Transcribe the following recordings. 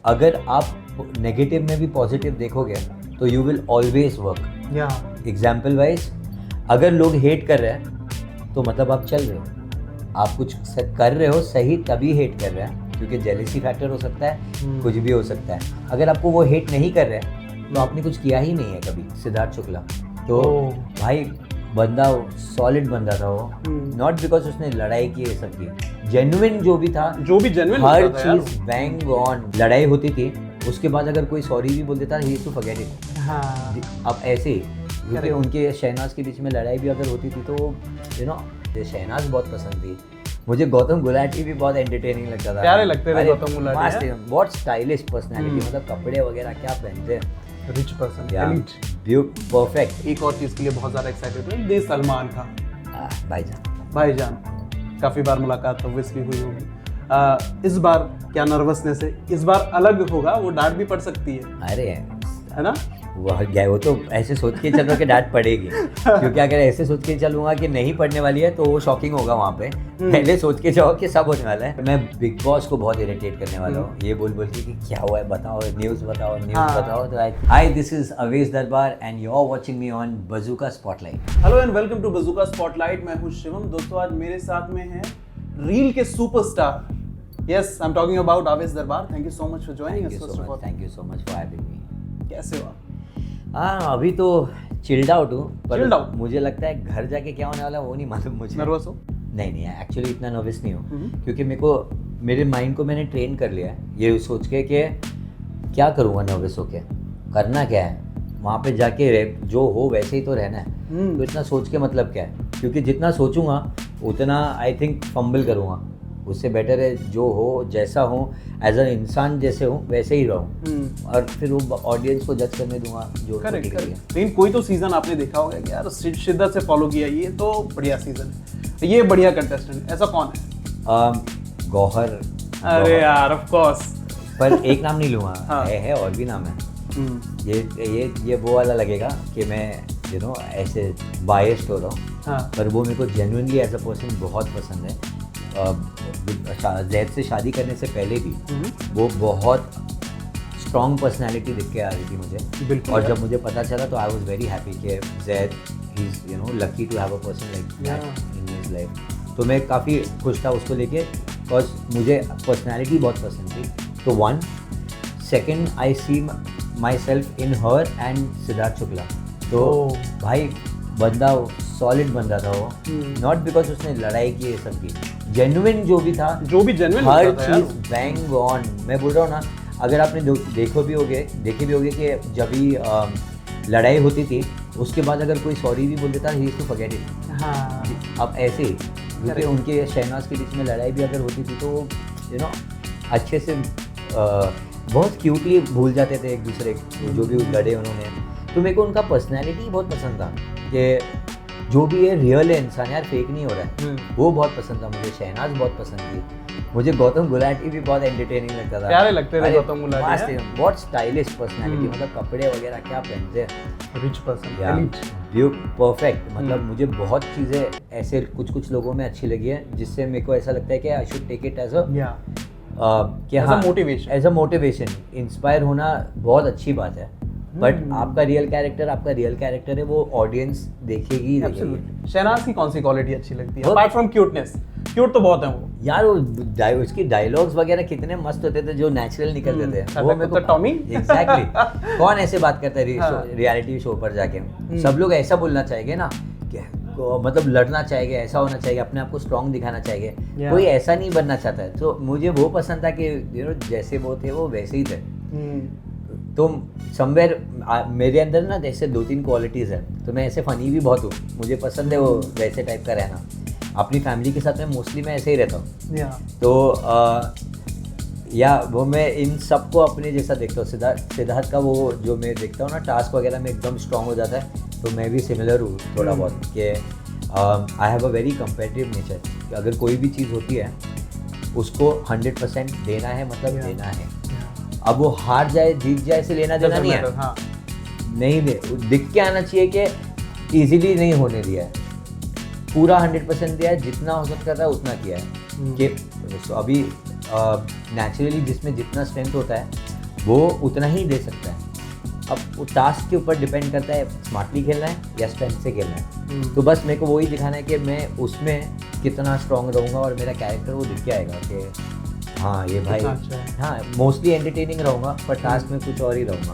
अगर आप नेगेटिव में भी पॉजिटिव देखोगे तो यू विल ऑलवेज वर्क। या एग्जाम्पल वाइज, अगर लोग हेट कर रहे हैं तो मतलब आप चल रहे हो, आप कुछ कर रहे हो सही, तभी हेट कर रहे हैं, क्योंकि जेलेसी फैक्टर हो सकता है, कुछ भी हो सकता है। अगर आपको वो हेट नहीं कर रहे हैं तो आपने कुछ किया ही नहीं है कभी। सिद्धार्थ शुक्ला तो भाई बंदा सॉलिड बंदा था वो, नॉट बिकॉज उसने लड़ाई की, ये सब की, जेन्युइन जो भी था, जो भी जेन्युइन हर चीज बैंग ऑन। लड़ाई होती थी, उसके बाद अगर कोई सॉरी भी बोल देता, ही टू फॉरगेट इट। हाँ अब ऐसे ही, क्योंकि उनके शहनाज के बीच में लड़ाई भी अगर होती थी तो यू नो, शहनाज बहुत पसंद थी मुझे। गौतम गुलाटी भी बहुत एंटरटेनिंग लगता था, प्यारे लगते थे गौतम गुलाटी, बहुत स्टाइलिश पर्सनालिटी, मतलब कपड़े वगैरह क्या पहनते हैं, रिच पर्सन, एलीट, परफेक्ट। एक और चीज के लिए बहुत ज्यादा एक्साइटेड हूँ, दे सलमान खान भाईजान। काफी बार मुलाकात ऑब्वियसली हुई होगी। इस बार क्या नर्वसनेस है? इस बार अलग होगा, वो डांट भी पड़ सकती है। अरे है ना, वो तो ऐसे सोच के चल रहा कि डांट पड़ेगी, क्योंकि अगर ऐसे सोच के चलूंगा कि नहीं पड़ने वाली है तो वो शॉकिंग होगा वहाँ पे। पहले सोच के जाओ कि सब होने वाला है। मैं बिग बॉस को बहुत इरिटेट करने वाला हूँ, ये बोल के कि क्या हुआ है बताओ, न्यूज़ बताओ, बताओ। तो हाय, this is Avesh Darbar and you are watching me on Bazooka spotlight. Hello and welcome to Bazooka spotlight. मैं हूँ शिवम। दोस्तों, आज मेरे साथ में है रील के superstar, yes I am talking about Avesh Darbar. Thank you so much for joining us. Thank you so much for having me. कैसे हो? हाँ, अभी तो चिल्ड आउट हूँ, Chilled out? मुझे लगता है घर जाके क्या होने वाला है वो नहीं मालूम मुझे। नर्वस हो? नहीं, एक्चुअली इतना नर्वस नहीं हूँ, क्योंकि मेरे माइंड को मैंने ट्रेन कर लिया है ये सोच के कि क्या करूँगा नर्वस होके, करना क्या है वहाँ पे जाके, जो हो वैसे ही तो रहना है। तो इतना सोच के मतलब क्या है, क्योंकि जितना सोचूंगा उतना आई थिंक फंबल करूँगा। उससे बेटर है जो हो, जैसा हो, एज एन इंसान जैसे हो वैसे ही रहूँ, और फिर वो ऑडियंस को जज करने दूंगा जो। करेक्ट। लेकिन कोई तो सीजन आपने देखा होगा कि यार शिद्दत से फॉलो किया, ये तो बढ़िया सीजन है, ये बढ़िया कंटेस्टेंट, ऐसा कौन है? गौहर। अरे यार ऑफ कोर्स, पर एक नाम नहीं लूँगा। हाँ। है और भी नाम है। ये वो वाला लगेगा कि मैं ऐसे बायस्ड हो रहा हूँ। हाँ। पर वो मेरे को जेन्युइनली एज अ पर्सन बहुत पसंद है। जैद से शादी करने से पहले भी वो बहुत स्ट्रॉन्ग पर्सनालिटी दिख के आ रही थी मुझे। और जब मुझे पता चला तो आई वाज वेरी हैप्पी कि Zaid he is lucky to have a person like that in his life. तो मैं काफ़ी खुश था उसको लेके, बिकॉज मुझे पर्सनालिटी बहुत पसंद थी। तो one second, I see myself in her and Siddharth Shukla. तो भाई बंदा सॉलिड बंदा था वो, नॉट बिकॉज उसने लड़ाई की, ये सब की, जेन्युइन जो भी था, जो भी जेन्युइन हर चीज बैंग ऑन। मैं बोल रहा हूँ ना, अगर आपने देखे भी होगे कि जब भी लड़ाई होती थी उसके बाद अगर कोई सॉरी भी बोल देता, ही टू फॉरगेट इट। हाँ। अब ऐसे ही, क्योंकि उनके शहनाज के बीच में लड़ाई भी अगर होती थी तो अच्छे से बहुत क्यूटली भूल जाते थे एक दूसरे जो भी लड़े उन्होंने। तो मेरे को उनका पर्सनैलिटी बहुत पसंद था कि जो भी है रियल है इंसान, यार फेक नहीं हो रहा है, वो बहुत पसंद था मुझे। शहनाज बहुत पसंद थी मुझे। गौतम गुलाटी भी बहुत एंटरटेनिंग लगता था, प्यारे लगते थे गौतम गुलाटी, बहुत स्टाइलिश पर्सनालिटी, मतलब कपड़े वगैरह क्या पहनते हैं, रिच पर्सन, परफेक्ट। मतलब मुझे बहुत चीज़ें ऐसे कुछ लोगों में अच्छी लगी है, जिससे मेरे को ऐसा लगता है कि I should take it as a motivation. As a motivation. Inspire होना बहुत अच्छी बात है, बट आपका रियल कैरेक्टर है, वो ऑडियंस देखेगी। शहनाज की कौन सी क्वालिटी अच्छी लगती है अपार्ट फ्रॉम क्यूटनेस? क्यूट तो बहुत है वो यार, वो उसकी डायलॉग्स वगैरह कितने मस्त होते थे, जो नेचुरल निकलते थे। वो मेरे को टॉमी एग्जैक्टली कौन ऐसे बात करता है रियलिटी शो पर जाके? सब लोग ऐसा बोलना चाहेंगे ना, मतलब लड़ना चाहिए, ऐसा होना चाहिए, अपने आप को स्ट्रॉन्ग दिखाना चाहिए। कोई ऐसा नहीं बनना चाहता है। तो मुझे वो पसंद था कि जैसे वो थे वो वैसे ही थे। तो समवेयर मेरे अंदर ना जैसे 2-3 क्वालिटीज़ है, तो मैं ऐसे फ़नी भी बहुत हूँ, मुझे पसंद है वो वैसे टाइप का रहना। अपनी फैमिली के साथ में मोस्टली मैं ऐसे ही रहता हूँ। तो वो मैं इन सबको अपने जैसा देखता हूँ। सिद्धार्थ का वो जो मैं देखता हूँ ना, टास्क वगैरह में एकदम स्ट्रॉन्ग हो जाता है, तो मैं भी सिमिलर हूँ थोड़ा बहुत कि I have a very competitive nature. अगर कोई भी चीज़ होती है उसको 100% देना है, मतलब देना है। अब वो हार जाए जीत जाए से लेना देना नहीं है। हाँ। नहीं दिख के आना चाहिए कि इजीली नहीं होने दिया है, पूरा 100% दिया है, जितना हो सकता था उतना किया है। कि अभी नेचुरली जिसमें जितना स्ट्रेंथ होता है वो उतना ही दे सकता है। अब वो टास्क के ऊपर डिपेंड करता है स्मार्टली खेलना है या स्ट्रेंथ से खेलना है। तो बस मेरे को वही दिखाना है कि मैं उसमें कितना स्ट्रॉन्ग रहूँगा और मेरा कैरेक्टर वो दिख के आएगा कि हाँ ये भाई अच्छा है। हाँ मोस्टली एंटरटेनिंग रहूँगा पर टास्क में कुछ और ही रहूँगा।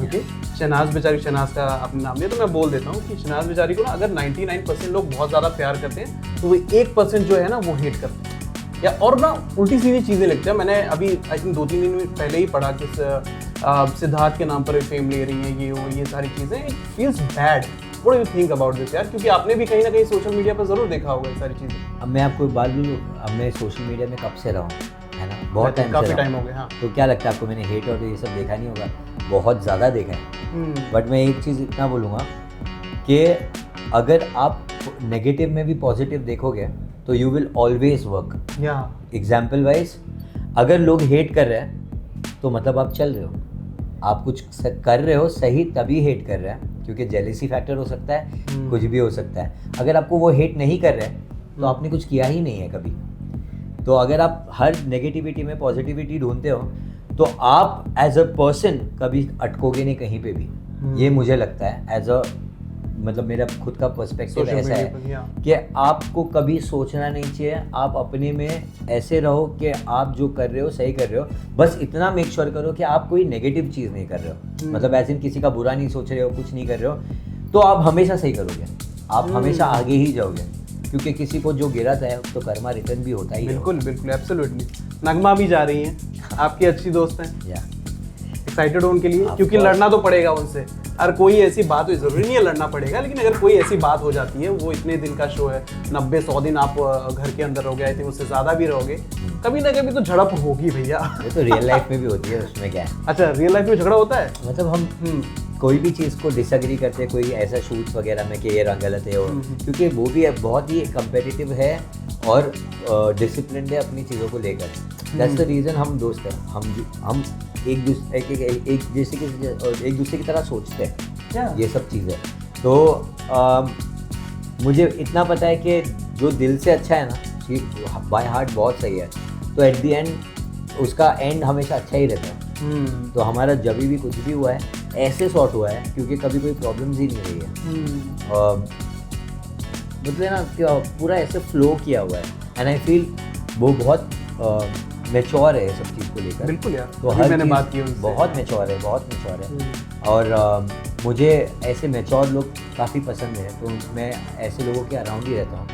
ओके। शहनाज बेचारी, शहनाज का अपना नाम लिया तो मैं बोल देता हूँ कि शहनाज बेचारी को ना अगर 99% लोग बहुत ज़्यादा प्यार करते हैं तो वो 1% जो है ना वो हेट करते हैं या और ना उल्टी सीधी चीज़ें लिखते हैं। मैंने अभी आई थिंक 2-3 दिन पहले ही पढ़ा कि सिद्धार्थ के नाम पर फेम ले रही है ये सारी चीज़ें। It feels bad. What do you think about this यार? क्योंकि आपने भी कहीं ना कहीं सोशल मीडिया पर जरूर देखा होगा ये सारी चीज़ें। अब मैं आपको एक बात बोलूँ, अब मैं सोशल मीडिया में कब से रहा हूँ, है ना, बहुत काफ़ी टाइम हो गया। हाँ, तो क्या लगता है आपको मैंने हेट और ये सब देखा नहीं होगा? बहुत ज़्यादा देखा है। बट मैं एक चीज़ इतना बोलूँगा कि अगर आप नेगेटिव में भी पॉजिटिव देखोगे तो you will always work. Example wise अगर लोग हेट कर रहे हैं तो मतलब आप चल रहे हो, आप कुछ कर रहे हो सही, तभी हेट कर रहे हैं, क्योंकि जेलेसी फैक्टर हो सकता है, कुछ भी हो सकता है। अगर आपको वो हेट नहीं कर रहे हैं तो आपने कुछ किया ही नहीं है कभी। तो अगर आप हर नेगेटिविटी में पॉजिटिविटी ढूंढते हो तो आप एज अ पर्सन कभी अटकोगे नहीं कहीं पे भी। ये मुझे लगता है एज अ मतलब मेरा खुद का पर्सपेक्टिव ऐसा है कि आपको कभी सोचना नहीं चाहिए। आप अपने में ऐसे रहो कि आप जो कर रहे हो सही कर रहे हो, बस इतना मेक श्योर करो कि आप कोई नेगेटिव चीज़ नहीं कर रहे हो। मतलब ऐसे किसी का बुरा नहीं सोच रहे हो, कुछ नहीं कर रहे हो, तो आप हमेशा सही करोगे, आप हमेशा आगे ही जाओगे, क्योंकि किसी को जो गिरता है तो कर्मा रिटर्न भी होता ही है। बिल्कुल बिल्कुल, एब्सोल्युटली। नगमा भी जा रही हैं, आपकी अच्छी दोस्त हैं, एक्साइटेड हो उनके लिए, क्योंकि लड़ना तो पड़ेगा उनसे। और कोई ऐसी बात हो, जरूरी नहीं है लड़ना पड़ेगा, लेकिन अगर कोई ऐसी बात हो जाती है, वो इतने दिन का शो है, 90-100 दिन आप घर के अंदर रहोगे, आई थिंक उससे ज़्यादा भी रहोगे, कभी ना कभी तो झड़प होगी भैया। ये तो रियल लाइफ में भी होती है, उसमें क्या है। अच्छा, रियल लाइफ में झगड़ा होता है? मतलब हम कोई भी चीज़ को डिसएग्री करते हैं, कोई ऐसा शूट्स वगैरह में कि ये रंग गलत है, और क्योंकि वो भी बहुत ही कम्पिटिटिव है और डिसिप्लिन है अपनी चीज़ों को लेकर। दैट्स द रीज़न हम दोस्त हैं, हम एक दूसरे की तरह सोचते हैं। ये सब चीज़ें तो मुझे इतना पता है कि जो दिल से अच्छा है ना, बाय हार्ट बहुत सही है, तो एट द एंड उसका एंड हमेशा अच्छा ही रहता है। तो हमारा जब भी कुछ भी हुआ है ऐसे सॉर्ट हुआ है क्योंकि कभी कोई प्रॉब्लम्स ही नहीं रही है। मतलब ना पूरा ऐसे फ्लो किया हुआ है, एंड आई फील वो बहुत मैच्योर है सब चीज़ को लेकर। बिल्कुल यार, तो हर मैंने बात की बहुत मैच्योर है। और मुझे ऐसे मैच्योर लोग काफ़ी पसंद है, तो मैं ऐसे लोगों के अराउंड ही रहता हूँ।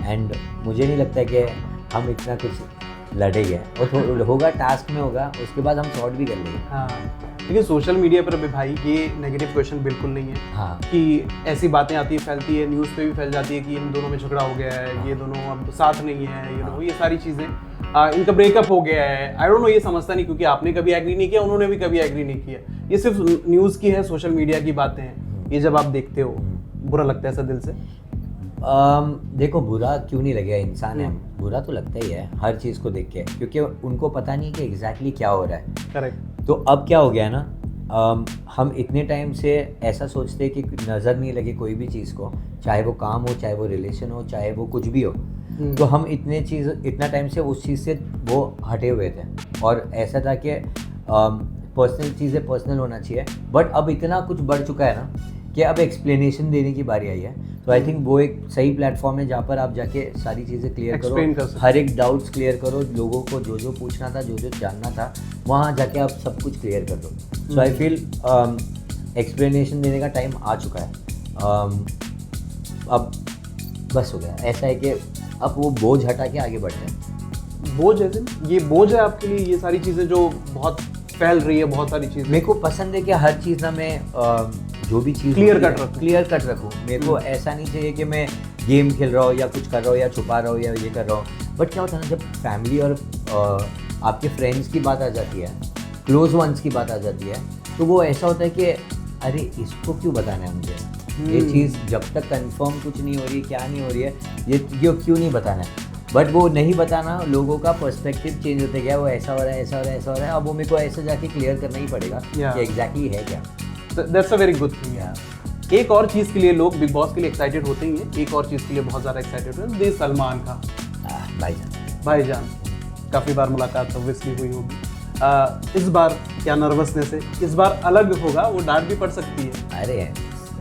एंड मुझे नहीं लगता कि हम इतना कुछ लड़ेंगे, और होगा टास्क में होगा, उसके बाद हम सॉर्ट भी कर लेंगे। हाँ, लेकिन सोशल मीडिया पर भी भाई ये नेगेटिव क्वेश्चन बिल्कुल नहीं है। हाँ, कि ऐसी बातें आती है, फैलती है, न्यूज़ पे भी फैल जाती है कि इन दोनों में झगड़ा हो गया है, ये दोनों अब साथ नहीं है, ये सारी चीज़ें, इनका ब्रेकअप हो गया है। आई डोंट नो, ये समझता नहीं, क्योंकि आपने कभी एग्री नहीं किया, उन्होंने भी कभी एग्री नहीं किया। ये सिर्फ न्यूज़ की है, सोशल मीडिया की बातें हैं। ये जब आप देखते हो, बुरा लगता है ऐसा दिल से? देखो, बुरा क्यों नहीं लगेगा, इंसान है, बुरा तो लगता ही है हर चीज़ को देख के, क्योंकि उनको पता नहीं कि एग्जैक्टली क्या हो रहा है। करेक्ट। तो अब क्या हो गया ना, हम इतने टाइम से ऐसा सोचते हैं कि नज़र नहीं लगे कोई भी चीज़ को, चाहे वो काम हो, चाहे वो रिलेशन हो, चाहे वो कुछ भी हो। तो हम इतना टाइम से उस चीज़ से वो हटे हुए थे, और ऐसा था कि पर्सनल चीज़ें पर्सनल होना चाहिए। बट अब इतना कुछ बढ़ चुका है ना कि अब एक्सप्लेनेशन देने की बारी आई है। तो आई थिंक वो एक सही प्लेटफॉर्म है जहाँ पर आप जाके सारी चीज़ें क्लियर करो, हर एक डाउट्स क्लियर करो, लोगों को जो पूछना था, जो जानना था, वहाँ जाके आप सब कुछ क्लियर कर दो। सो आई फील एक्सप्लेनेशन देने का टाइम आ चुका है। अब बस हो गया, ऐसा है कि अब वो बोझ हटा के आगे बढ़ते हैं। बोझ है, ये बोझ है आपके लिए, ये सारी चीज़ें जो बहुत फैल रही है, बहुत सारी चीज़। मेरे को पसंद है कि हर चीज़ ना मैं जो भी चीज़ क्लियर कट रखूँ। मेरे को ऐसा नहीं चाहिए कि मैं गेम खेल रहा हूँ या कुछ कर रहा हूँ या छुपा रहा हूँ या ये कर रहा हूँ। बट क्या होता है ना, जब फैमिली और आपके फ्रेंड्स की बात आ जाती है, क्लोज वंस की बात आ जाती है, तो वो ऐसा होता है कि अरे इसको क्यों बताना है मुझे, ये चीज़ जब तक कंफर्म कुछ नहीं हो रही, क्या नहीं हो रही है, ये क्यों नहीं बताना है। बट वो नहीं बताना, लोगों का पर्सपेक्टिव चेंज होते गया, वो ऐसा हो रहा है, ऐसा हो रहा है, ऐसा हो रहा है। अब वो मेरे को ऐसे जाके क्लियर करना ही पड़ेगा कि एग्जैक्टली है क्या। That's a very good thing यार। एक और चीज़ के लिए लोग बिग बॉस के लिए एक्साइटेड होते ही हैं, एक और चीज़ के लिए बहुत ज़्यादा एक्साइटेड होते हैं, सलमान खान। भाईजान काफ़ी बार मुलाकात ऑब्वियसली हुई होगी। इस बार क्या नर्वसनेस है, इस बार अलग होगा, वो डांट भी पड़ सकती है। अरे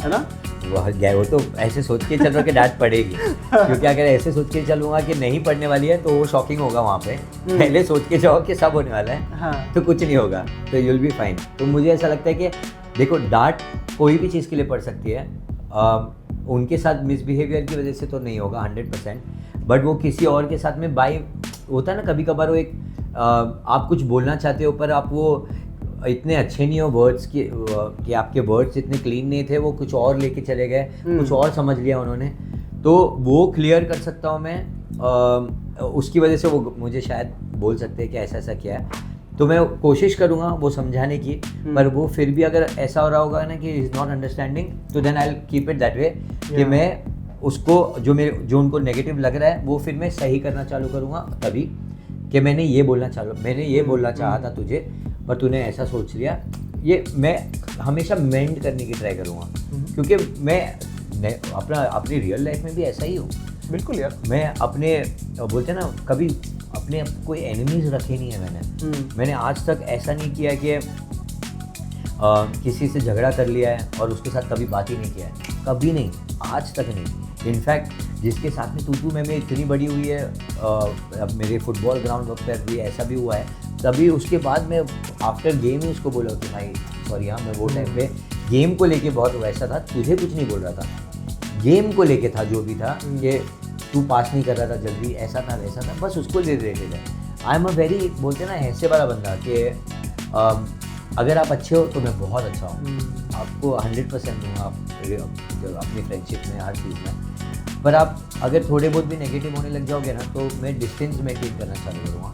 है ना? वो तो ऐसे सोच के चल रहा कि डांट पड़ेगी, क्योंकि अगर ऐसे सोच के चलूंगा कि नहीं पड़ने वाली है तो वो शॉकिंग होगा वहाँ पे। पहले सोच के जाओ कि सब होने वाला है, हाँ। तो कुछ नहीं होगा, तो यूल बी फाइन। तो मुझे ऐसा लगता है कि देखो, डांट कोई भी चीज़ के लिए पड़ सकती है। उनके साथ मिसबिहेवियर की वजह से तो नहीं होगा 100%, बट वो किसी और के साथ में बाई होता है ना, कभी कभार वो एक आप कुछ बोलना चाहते हो पर आप वो इतने अच्छे नहीं हो वर्ड्स कि आपके वर्ड्स इतने क्लीन नहीं थे, वो कुछ और लेके चले गए, कुछ और समझ लिया उन्होंने, तो वो क्लियर कर सकता हूँ मैं। उसकी वजह से वो मुझे शायद बोल सकते हैं कि ऐसा ऐसा किया है, तो मैं कोशिश करूँगा वो समझाने की। पर वो फिर भी अगर ऐसा हो रहा होगा ना कि इज़ नॉट अंडरस्टैंडिंग, तो then I will keep it that way कि मैं उसको जो उनको नेगेटिव लग रहा है वो फिर मैं सही करना चालू करूँगा तभी, कि मैंने ये बोलना चाहा था तुझे, पर तूने ऐसा सोच लिया। ये मैं हमेशा मेंड करने की ट्राई करूँगा, क्योंकि मैं अपनी रियल लाइफ में भी ऐसा ही हूँ। बिल्कुल यार, मैं अपने बोलते हैं ना, कभी अपने कोई एनिमीज रखे नहीं है मैंने आज तक ऐसा नहीं किया कि किसी से झगड़ा कर लिया है और उसके साथ कभी बात ही नहीं किया है, कभी नहीं, आज तक नहीं। इनफैक्ट जिसके साथ में तू मैं इतनी बड़ी हुई है, अब मेरे फुटबॉल ग्राउंड पर भी ऐसा भी हुआ है, तभी उसके बाद मैं आफ्टर गेम ही उसको बोला कि भाई सॉरी, हाँ मैं वो टाइम पे गेम को लेके बहुत वैसा था, तुझे कुछ नहीं बोल रहा था, गेम को लेके था जो भी था, कि तू पास नहीं कर रहा था जल्दी, ऐसा था वैसा था, बस उसको रिलेटेड है। आई एम अ वेरी, बोलते हैं ना, ऐसे वाला बंदा कि अगर आप अच्छे हो तो मैं बहुत अच्छा हूँ, आपको 100% दूँगा अपनी फ्रेंडशिप में, हर चीज़ में। पर आप अगर थोड़े बहुत भी नेगेटिव होने लग जाओगे ना, तो मैं डिस्टेंस मेंटेन करना चालू करूँगा।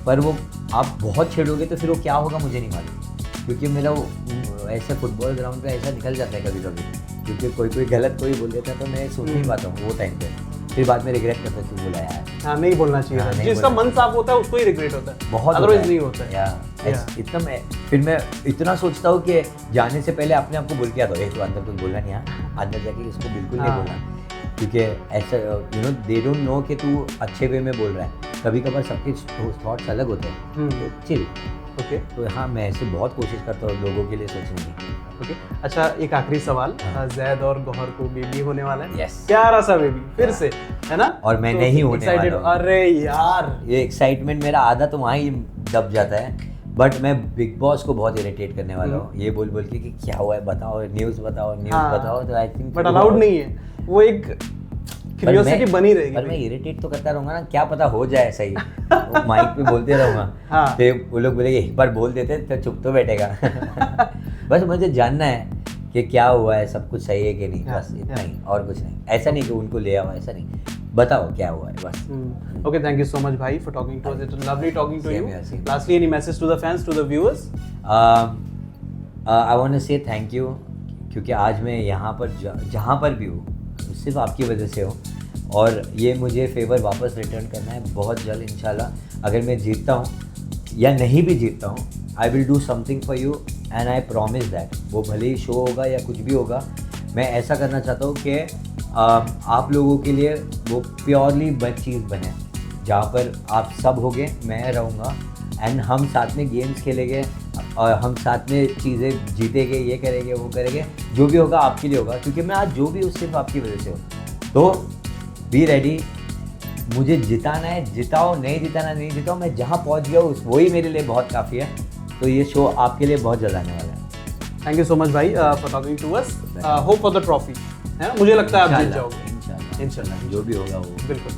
पर वो आप बहुत छेड़ोगे तो फिर वो क्या होगा मुझे नहीं मालूम, क्योंकि मेरा वो ऐसे फुटबॉल ग्राउंड पे ऐसा निकल जाता है कभी कभी, क्योंकि कोई गलत कोई बोल देता है तो मैं सोच नहीं पाता हूँ वो टाइम पे, फिर बाद में रिग्रेट करता है, तू बोला यार, हाँ नहीं बोलना चाहिए। हाँ, जिसका मन साफ होता है उसको ही रिग्रेट होता है, बहुत, अदरवाइज नहीं होता है। इतना फिर मैं इतना सोचता हूँ कि जाने से पहले अपने आप को बोल के आता हूँ, तो अंदर कुछ बोलना नहीं है, अंदर जाके इसको बिल्कुल नहीं बोलना, क्योंकि ऐसा दे डोंट नो कि तू अच्छे वे में बोल रहा है, कभी कभार सबके थॉट्स अलग होते हैं, तो चिल। ओके, तो हाँ, मैं ऐसे बहुत कोशिश करता हूँ लोगों के लिए सोचने की। ओके, अच्छा एक आखिरी सवाल, जैद और गौहर को बेबी होने वाला है। यस, प्यारा सा बेबी फिर से, है ना? और मैं नहीं होने वाला हूँ। अरे यार, ये एक्साइटमेंट मेरा आधा तो वहाँ ही दब जाता है, बट मैं बिग बॉस को बहुत इरिटेट करने वाला हूँ ये बोल के कि क्या हुआ है बताओ, न्यूज़ बताओ, तो आई थिंक बट अलाउड नहीं है, वो एक क्यूरियोसिटी बनी रहेगी। पर मैं इरिटेट तो करता रहूँगा ना, क्या पता हो जाए सही, वो माइक पे बोलते रहूँगा, तो वो लोग बोलेंगे एक बार बोल देते तो चुप तो बैठेगा। बस मुझे जानना है कि क्या हुआ है, सब कुछ सही है कि नहीं, बस इतना ही, और कुछ नहीं। ऐसा नहीं कि उनको ले आओ, ऐसा नहीं, बताओ क्या हुआ है बस। Okay, thank you so much, bhai, for talking to us. It's lovely talking to you. Lastly, any message to the fans, to the viewers? I want to say thank you, क्योंकि आज मैं यहाँ पर जहाँ पर भी हूँ सिर्फ आपकी वजह से हो, और ये मुझे फेवर वापस रिटर्न करना है बहुत जल्द इंशाल्लाह। अगर मैं जीतता हूँ या नहीं भी जीतता हूँ, I will do something for you and I promise that. वो भले ही शो होगा या कुछ भी होगा, मैं ऐसा करना चाहता हूँ कि आप लोगों के लिए वो प्योरली चीज़ बने, जहाँ पर आप सब होगे, मैं रहूँगा, एंड हम साथ में गेम्स खेलेंगे और हम साथ में चीज़ें जीतेंगे, ये करेंगे वो करेंगे, जो भी होगा आपके लिए होगा, क्योंकि मैं आज जो भी हूँ सिर्फ आपकी वजह से हो। तो बी रेडी, मुझे जिताना है, जिताओ, नहीं जिताना नहीं जिताओ, मैं जहाँ पहुँच गया हूँ वही मेरे लिए बहुत काफ़ी है। तो ये शो आपके लिए बहुत जल्द आने वाला है। थैंक यू सो मच भाई for talking to us, hope for the trophy, है ना? मुझे लगता है आप जीत जाओगे इंशाल्लाह, जो भी होगा वो। बिल्कुल,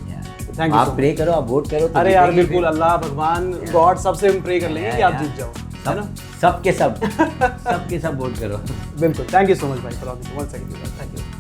थैंक यू। आप प्रे करो, आप वोट करो। अरे यार बिल्कुल, अल्लाह भगवान गॉड सबसे हम प्रे कर लेंगे कि आप जीत जाओ, है ना? सबके सब वोट करो। बिल्कुल, थैंक यू सो मच भाई for talking, one second, thank you.